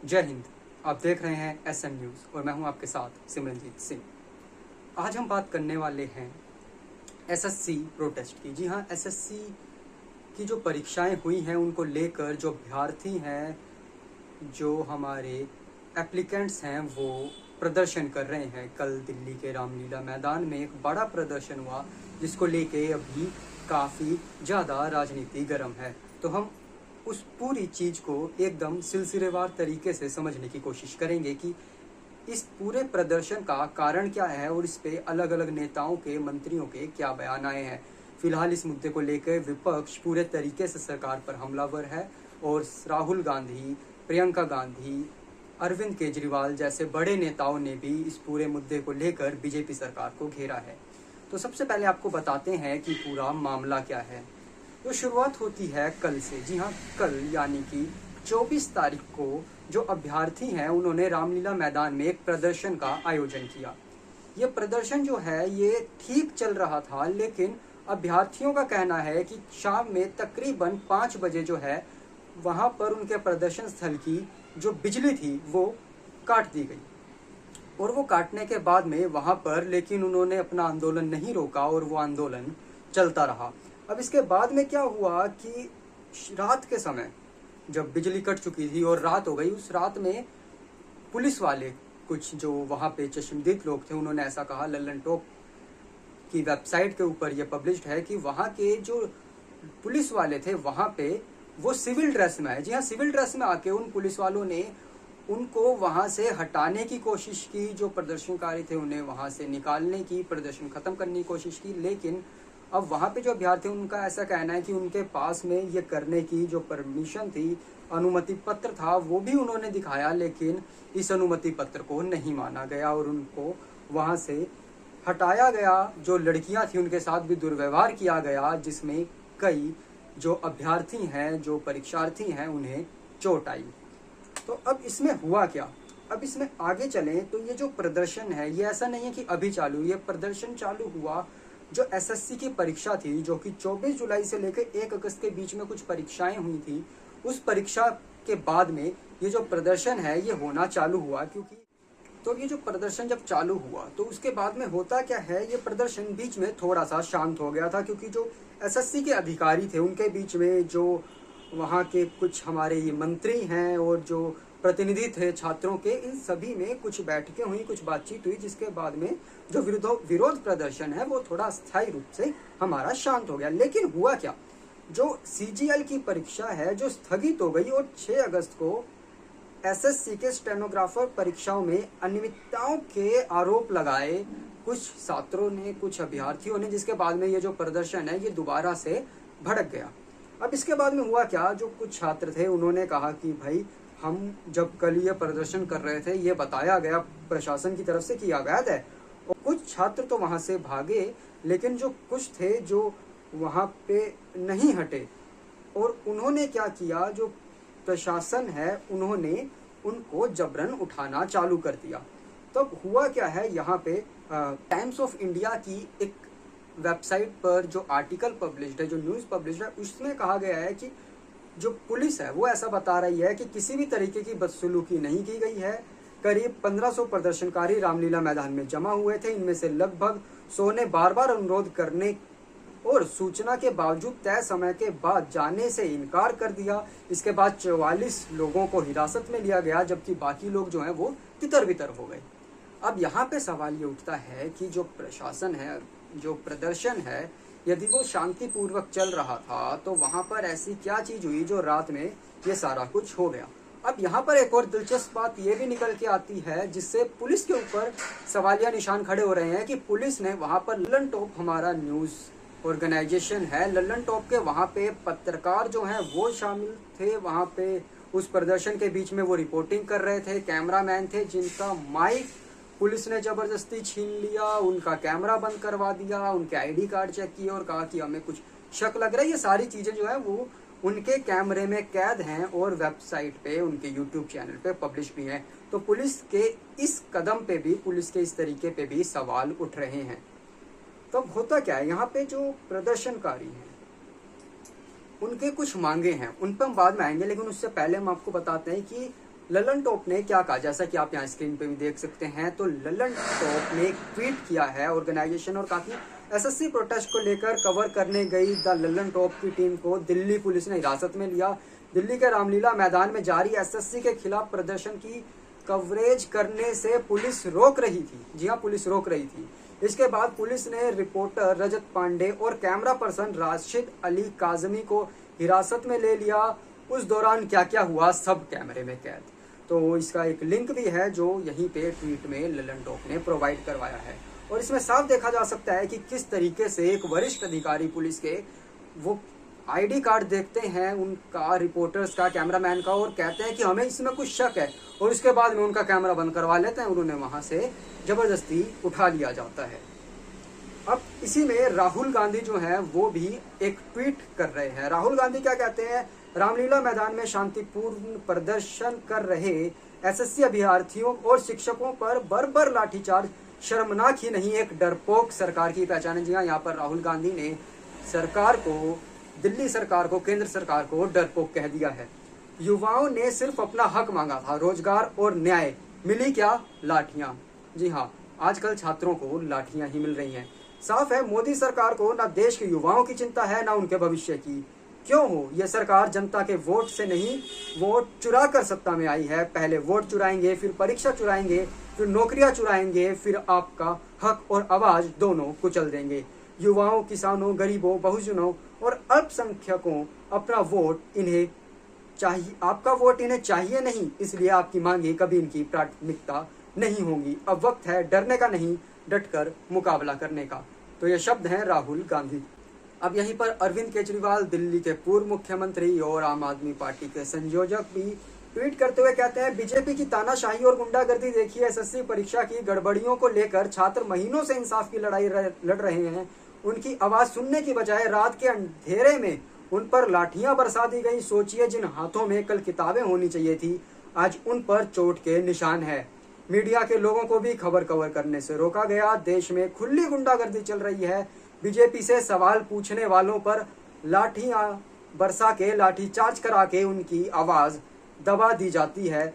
जय हिंद। आप देख रहे हैं एसएन न्यूज़ और मैं हूं आपके साथ सिमरनजीत सिंह। आज हम बात करने वाले हैं एसएससी प्रोटेस्ट की। जी हां, एसएससी की जो परीक्षाएं हुई हैं उनको लेकर जो अभ्यर्थी हैं, जो हमारे एप्लीकेंट्स हैं, वो प्रदर्शन कर रहे हैं। कल दिल्ली के रामलीला मैदान में एक बड़ा प्रदर्शन हुआ जिसको लेके अभी काफ़ी ज़्यादा राजनीति गर्म है। तो हम उस पूरी चीज़ को एकदम सिलसिलेवार तरीके से समझने की कोशिश करेंगे कि इस पूरे प्रदर्शन का कारण क्या है और इस पे अलग अलग नेताओं के, मंत्रियों के क्या बयान आए हैं। फिलहाल इस मुद्दे को लेकर विपक्ष पूरे तरीके से सरकार पर हमलावर है और राहुल गांधी, प्रियंका गांधी, अरविंद केजरीवाल जैसे बड़े नेताओं ने भी इस पूरे मुद्दे को लेकर बीजेपी सरकार को घेरा है। तो सबसे पहले आपको बताते हैं कि पूरा मामला क्या है। तो शुरुआत होती है कल से। जी हाँ, कल यानी कि 24 तारीख को जो अभ्यर्थी हैं उन्होंने रामलीला मैदान में एक प्रदर्शन का आयोजन किया। ये प्रदर्शन जो है ये ठीक चल रहा था, लेकिन अभ्यर्थियों का कहना है कि शाम में तकरीबन 5 बजे जो है वहाँ पर उनके प्रदर्शन स्थल की जो बिजली थी वो काट दी गई। और वो काटने के बाद में वहाँ पर लेकिन उन्होंने अपना आंदोलन नहीं रोका और वो आंदोलन चलता रहा। अब इसके बाद में क्या हुआ कि रात के समय जब बिजली कट चुकी थी और रात हो गई, उस रात में पुलिस वाले, कुछ जो वहाँ पे चश्मदीद लोग थे, उन्होंने ऐसा कहा, लल्लन टॉप की वेबसाइट के ऊपर ये पब्लिश्ड है कि वहाँ के जो पुलिस वाले थे वहाँ पे वो सिविल ड्रेस में आए। जी हाँ, सिविल ड्रेस में आके उन पुलिस वालों ने उनको वहाँ से हटाने की कोशिश की। जो प्रदर्शनकारी थे उन्हें वहाँ से निकालने की, प्रदर्शन खत्म करने की कोशिश की। लेकिन अब वहाँ पे जो अभ्यर्थी, उनका ऐसा कहना है कि उनके पास में ये करने की जो परमिशन थी, अनुमति पत्र था, वो भी उन्होंने दिखाया, लेकिन इस अनुमति पत्र को नहीं माना गया और उनको वहाँ से हटाया गया। जो लड़कियाँ थी उनके साथ भी दुर्व्यवहार किया गया, जिसमें कई जो अभ्यर्थी हैं, जो परीक्षार्थी हैं, उन्हें चोट आई। तो अब इसमें हुआ क्या? अब इसमें आगे चलें तो ये जो प्रदर्शन है ये ऐसा नहीं है कि अभी चालू, ये प्रदर्शन चालू हुआ जो एसएससी की परीक्षा थी, जो कि 24 जुलाई से लेकर 1 अगस्त के बीच में कुछ परीक्षाएं हुई थी, उस परीक्षा के बाद में ये जो प्रदर्शन है ये होना चालू हुआ। क्योंकि तो ये जो प्रदर्शन जब चालू हुआ तो उसके बाद में होता क्या है, ये प्रदर्शन बीच में थोड़ा सा शांत हो गया था, क्योंकि जो एसएससी के अधिकारी थे उनके बीच में जो वहाँ के कुछ हमारे ये मंत्री हैं और जो प्रतिनिधि थे छात्रों के, इन सभी में कुछ बैठकें हुई, कुछ बातचीत हुई, जिसके बाद में जो विरोध प्रदर्शन है वो थोड़ा अस्थायी रूप से हमारा शांत हो गया। लेकिन हुआ क्या, जो सीजीएल की परीक्षा है जो स्थगित हो गई और 6 अगस्त को एसएससी के स्टेनोग्राफर परीक्षाओं में अनियमितताओं के आरोप लगाए कुछ छात्रों ने, कुछ अभ्यर्थियों ने, जिसके बाद में ये जो प्रदर्शन है ये दोबारा से भड़क गया। अब इसके बाद में हुआ क्या, जो कुछ छात्र थे उन्होंने कहा कि भाई, हम जब कल ये प्रदर्शन कर रहे थे ये बताया गया प्रशासन की तरफ से किया गया था, और कुछ छात्र तो वहां से भागे, लेकिन जो कुछ थे जो वहां पे नहीं हटे और उन्होंने क्या किया, जो प्रशासन है उन्होंने उनको जबरन उठाना चालू कर दिया। तब हुआ क्या है, यहाँ पे टाइम्स ऑफ इंडिया की एक वेबसाइट पर जो आर्टिकल पब्लिश्ड है, जो न्यूज़ पब्लिश्ड है, उसमें कहा गया है कि जो पुलिस है वो ऐसा बता रही है कि किसी भी तरीके की बदसलूकी नहीं की गई है। करीब 1500 प्रदर्शनकारी रामलीला मैदान में जमा हुए थे। इनमें से लगभग 100 ने बार बार अनुरोध करने और सूचना के बावजूद तय समय के बाद जाने से इनकार कर दिया। इसके बाद 44 लोगों को हिरासत में लिया गया, जबकि बाकी लोग जो हैं वो तितर बितर हो गए। अब यहाँ पे सवाल ये उठता है कि जो प्रशासन है, जो प्रदर्शन है, यदि वो शांतिपूर्वक चल रहा था तो वहाँ पर ऐसी क्या चीज़ हुई जो रात में ये सारा कुछ हो गया। अब यहाँ पर एक और दिलचस्प बात ये भी निकल के आती है, जिससे पुलिस के ऊपर सवालिया निशान खड़े हो रहे हैं कि पुलिस ने वहाँ पर लल्लन टॉप, हमारा न्यूज़ ऑर्गेनाइजेशन है, लल्लन टॉप के वहाँ पे पत्रकार जो हैं वो शामिल थे। वहाँ पे उस प्रदर्शन के बीच में वो रिपोर्टिंग कर रहे थे, कैमरामैन थे जिनका माइक पुलिस ने जबरदस्ती छीन लिया, उनका कैमरा बंद करवा दिया, उनके आईडी कार्ड चेक किए और कहा कि हमें कुछ शक लग रहा है। ये सारी चीज़ें जो है वो उनके कैमरे में कैद हैं और वेबसाइट पे, उनके यूट्यूब चैनल पे पब्लिश भी हैं। तो पुलिस के इस कदम पे भी, पुलिस के इस तरीके पे भी सवाल उठ रहे हैं। तो होता क्या है, यहाँ पे जो प्रदर्शनकारी हैं उनके कुछ मांगे हैं, उन पर हम बाद में आएंगे, लेकिन उससे पहले हम आपको बताते हैं कि ललन टॉप ने क्या कहा, जैसा कि आप यहाँ स्क्रीन पे भी देख सकते हैं, तो ललन टॉप ने एक ट्वीट किया है ऑर्गेनाइजेशन और काफी एसएससी प्रोटेस्ट को लेकर कवर करने गई द ललन टॉप की टीम को दिल्ली पुलिस ने हिरासत में लिया। दिल्ली के रामलीला मैदान में जारी एसएससी के खिलाफ प्रदर्शन की कवरेज करने से पुलिस रोक रही थी। जी हाँ, पुलिस रोक रही थी। इसके बाद पुलिस ने रिपोर्टर रजत पांडे और कैमरा पर्सन राशिद अली काजमी को हिरासत में ले लिया। उस दौरान क्या क्या हुआ सब कैमरे में कैद। तो इसका एक लिंक भी है जो यहीं पे ट्वीट में ललन टॉप ने प्रोवाइड करवाया है और इसमें साफ देखा जा सकता है कि किस तरीके से एक वरिष्ठ अधिकारी पुलिस के वो आईडी कार्ड देखते हैं उनका, रिपोर्टर्स का, कैमरामैन का, और कहते हैं कि हमें इसमें कुछ शक है, और उसके बाद में उनका कैमरा बंद करवा लेते हैं और उन्हें वहां से जबरदस्ती उठा लिया जाता है। अब इसी में राहुल गांधी जो है वो भी एक ट्वीट कर रहे हैं। राहुल गांधी क्या कहते हैं, रामलीला मैदान में शांतिपूर्ण प्रदर्शन कर रहे एसएससी अभ्यर्थियों और शिक्षकों पर बर्बर लाठीचार्ज शर्मनाक ही नहीं, एक डरपोक सरकार की पहचान है। जी हाँ, यहाँ पर राहुल गांधी ने सरकार को, दिल्ली सरकार को, केंद्र सरकार को डरपोक कह दिया है। युवाओं ने सिर्फ अपना हक मांगा था, रोजगार और न्याय, मिली क्या? लाठियां। जी हाँ, आजकल छात्रों को लाठियां ही मिल रही हैं। साफ है मोदी सरकार को ना देश के युवाओं की चिंता है ना उनके भविष्य की। क्यों हो? यह सरकार जनता के वोट से नहीं, वोट चुरा कर सत्ता में आई है। पहले वोट चुराएंगे, फिर परीक्षा चुराएंगे, फिर नौकरियां चुराएंगे, फिर आपका हक और आवाज दोनों कुचल देंगे। युवाओं, किसानों, गरीबों, बहुजनों और अल्पसंख्यकों अपना वोट इन्हें चाहिए, आपका वोट इन्हें चाहिए नहीं, इसलिए आपकी मांगे कभी इनकी प्राथमिकता नहीं होंगी। अब वक्त है डरने का नहीं, डटकर मुकाबला करने का। तो ये शब्द हैं राहुल गांधी। अब यहीं पर अरविंद केजरीवाल, दिल्ली के पूर्व मुख्यमंत्री और आम आदमी पार्टी के संयोजक, भी ट्वीट करते हुए कहते हैं, बीजेपी की तानाशाही और गुंडागर्दी देखिए। एसएससी परीक्षा की गड़बड़ियों को लेकर छात्र महीनों से इंसाफ की लड़ाई लड़ रहे हैं। उनकी आवाज सुनने की बजाय रात के अंधेरे में उन पर लाठियां बरसा दी गई। सोचिए, जिन हाथों में कल किताबें होनी चाहिए थी, आज उन पर चोट के निशान है। मीडिया के लोगों को भी खबर कवर करने से रोका गया। देश में खुली गुंडागर्दी चल रही है। बीजेपी से सवाल पूछने वालों पर लाठियां बरसा के, लाठीचार्ज करा के उनकी आवाज दबा दी जाती है।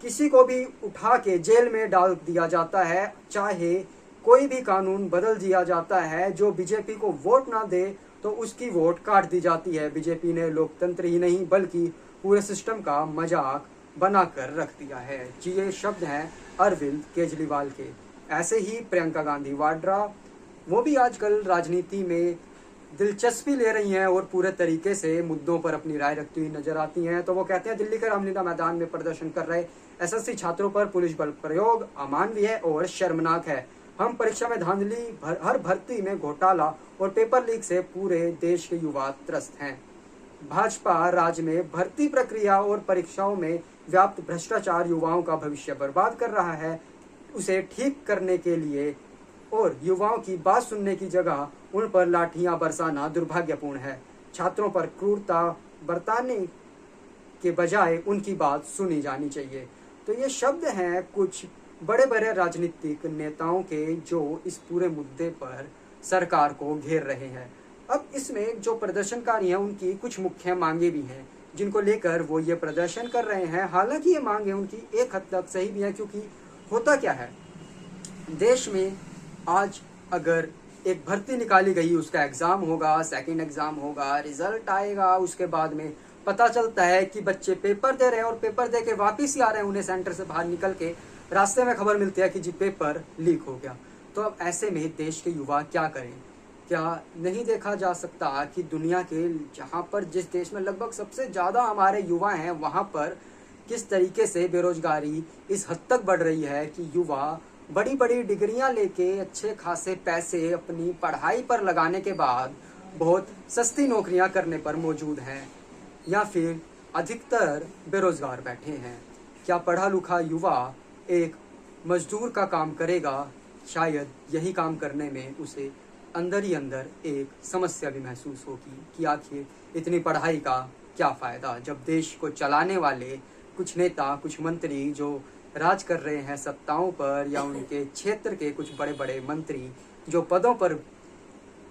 किसी को भी उठा के जेल में डाल दिया जाता है। चाहे कोई भी कानून बदल दिया जाता है। जो बीजेपी को वोट ना दे तो उसकी वोट काट दी जाती है। बीजेपी ने लोकतंत्र ही नहीं बल्कि पूरे सिस्टम का मजाक बनाकर रख दिया है। जी, ये शब्द हैं अरविंद केजरीवाल के। ऐसे ही प्रियंका गांधी वाड्रा, वो भी आजकल राजनीति में दिलचस्पी ले रही हैं और पूरे तरीके से मुद्दों पर अपनी राय रखती हुई नजर आती हैं। तो वो कहते हैं, दिल्ली के रामलीला मैदान में प्रदर्शन कर रहे एसएससी छात्रों पर पुलिस बल प्रयोग अमानवीय है और शर्मनाक है। हम परीक्षा में धांधली, हर भर्ती में घोटाला और पेपर लीक से पूरे देश के युवा त्रस्त हैं। भाजपा राज्य में भर्ती प्रक्रिया और परीक्षाओं में व्याप्त भ्रष्टाचार युवाओं का भविष्य बर्बाद कर रहा है। उसे ठीक करने के लिए और युवाओं की बात सुनने की जगह उन पर लाठियां बरसाना दुर्भाग्यपूर्ण है। छात्रों पर क्रूरता बरताने के बजाय उनकी बात सुनी जानी चाहिए। तो ये शब्द हैं कुछ बड़े बड़े राजनीतिक नेताओं के जो इस पूरे मुद्दे पर सरकार को घेर रहे हैं। अब इसमें जो प्रदर्शनकारी हैं उनकी कुछ मुख्य मांगे भी हैं जिनको लेकर वो ये प्रदर्शन कर रहे हैं। हालांकि ये मांगे उनकी एक हद तक सही भी है, क्योंकि होता क्या है, देश में आज अगर एक भर्ती निकाली गई, उसका एग्जाम होगा, सेकंड एग्जाम होगा, रिजल्ट आएगा, उसके बाद में पता चलता है कि बच्चे पेपर दे रहे हैं और पेपर दे के वापिस ही आ रहे हैं, उन्हें सेंटर से बाहर निकल के रास्ते में खबर मिलती है कि जी पेपर लीक हो गया। तो अब ऐसे में देश के युवा क्या करें? क्या नहीं देखा जा सकता कि दुनिया के जहाँ पर, जिस देश में लगभग सबसे ज़्यादा हमारे युवा हैं, वहाँ पर किस तरीके से बेरोजगारी इस हद तक बढ़ रही है कि युवा बड़ी बड़ी डिग्रियां लेके अच्छे खासे पैसे अपनी पढ़ाई पर लगाने के बाद बहुत सस्ती नौकरियां करने पर मौजूद हैं या फिर अधिकतर बेरोजगार बैठे हैं। क्या पढ़ा लिखा युवा एक मजदूर का काम करेगा? शायद यही काम करने में उसे अंदर ही अंदर एक समस्या भी महसूस होगी कि आखिर इतनी पढ़ाई का क्या फ़ायदा, जब देश को चलाने वाले कुछ नेता, कुछ मंत्री जो राज कर रहे हैं सत्ताओं पर, या उनके क्षेत्र के कुछ बड़े बड़े मंत्री जो पदों पर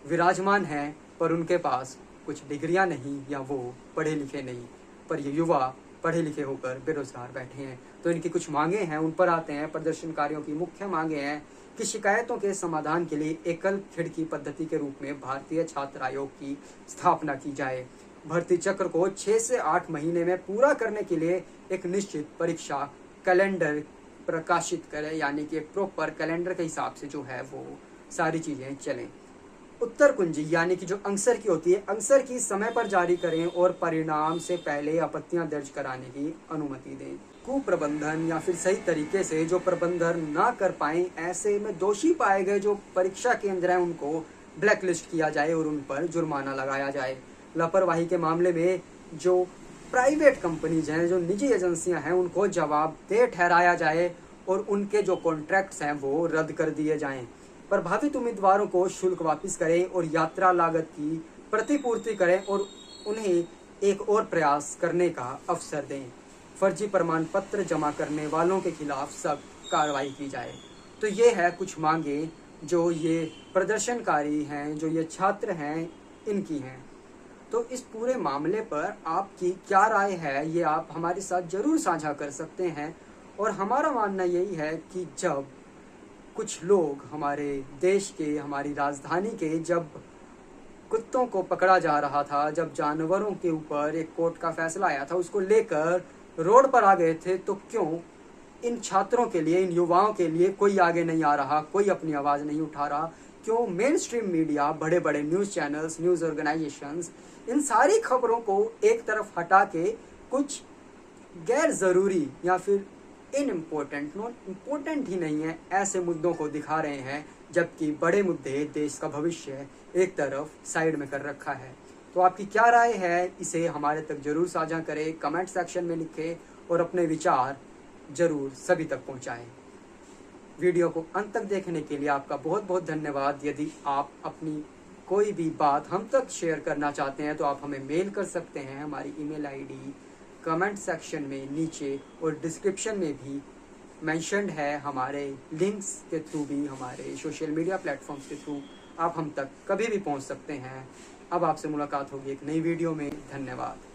विराजमान हैं, पर उनके पास कुछ डिग्रियां नहीं या वो पढ़े लिखे नहीं, पर ये युवा पढ़े लिखे होकर बेरोजगार बैठे हैं। तो इनकी कुछ मांगे हैं, उन पर आते हैं। प्रदर्शनकारियों की मुख्य मांगे हैं कि शिकायतों के समाधान के लिए एकल खिड़की पद्धति के रूप में भारतीय छात्र आयोग की स्थापना की जाए। भर्ती चक्र को 6 से 8 महीने में पूरा करने के लिए एक निश्चित परीक्षा कैलेंडर प्रकाशित करें, यानी कि एक प्रॉपर कैलेंडर के हिसाब से जो है वो सारी चीजें चलें। उत्तर कुंजी यानी कि जो आंसर की होती है, आंसर की समय पर जारी करें और परिणाम से पहले आपत्तियां दर्ज कराने की अनुमति दें। कुप्रबंधन या फिर सही तरीके से जो प्रबंधन ना कर पाए, ऐसे में दोषी पाए गए जो परीक्षा केंद्र हैं उनको ब्लैक लिस्ट किया जाए और उन पर जुर्माना लगाया जाए। लापरवाही के मामले में जो प्राइवेट कंपनीज हैं, जो निजी एजेंसियां हैं, उनको जवाबदेह ठहराया जाए और उनके जो कॉन्ट्रैक्ट्स हैं वो रद्द कर दिए जाएं। प्रभावित उम्मीदवारों को शुल्क वापस करें और यात्रा लागत की प्रतिपूर्ति करें और उन्हें एक और प्रयास करने का अवसर दें। फर्जी प्रमाण पत्र जमा करने वालों के खिलाफ सख्त कार्रवाई की जाए। तो ये है कुछ मांगे जो ये प्रदर्शनकारी हैं, जो ये छात्र हैं, इनकी हैं। तो इस पूरे मामले पर आपकी क्या राय है, ये आप हमारे साथ जरूर साझा कर सकते हैं। और हमारा मानना यही है कि जब कुछ लोग हमारे देश के, हमारी राजधानी के, जब कुत्तों को पकड़ा जा रहा था, जब जानवरों के ऊपर एक कोर्ट का फैसला आया था, उसको लेकर रोड पर आ गए थे, तो क्यों इन छात्रों के लिए, इन युवाओं के लिए कोई आगे नहीं आ रहा, कोई अपनी आवाज नहीं उठा रहा? क्यों मेन स्ट्रीम मीडिया, बड़े बड़े न्यूज चैनल्स, न्यूज ऑर्गेनाइजेशंस इन सारी खबरों को एक तरफ हटा के कुछ गैर जरूरी या फिर इम्पोर्टेंट ही नहीं है ऐसे मुद्दों को दिखा रहे हैं, जबकि बड़े मुद्दे, देश का भविष्य एक तरफ साइड में कर रखा है? तो आपकी क्या राय है, इसे हमारे तक जरूर साझा करें, कमेंट सेक्शन में लिखें और अपने विचार जरूर सभी तक पहुंचाएं। वीडियो को अंत तक देखने के लिए आपका बहुत बहुत धन्यवाद। यदि आप अपनी कोई भी बात हम तक शेयर करना चाहते हैं तो आप हमें मेल कर सकते हैं। हमारी ईमेल आईडी कमेंट सेक्शन में नीचे और डिस्क्रिप्शन में भी मेंशन्ड है। हमारे लिंक्स के थ्रू भी, हमारे सोशल मीडिया प्लेटफॉर्म्स के थ्रू आप हम तक कभी भी पहुंच सकते हैं। अब आपसे मुलाकात होगी एक नई वीडियो में। धन्यवाद।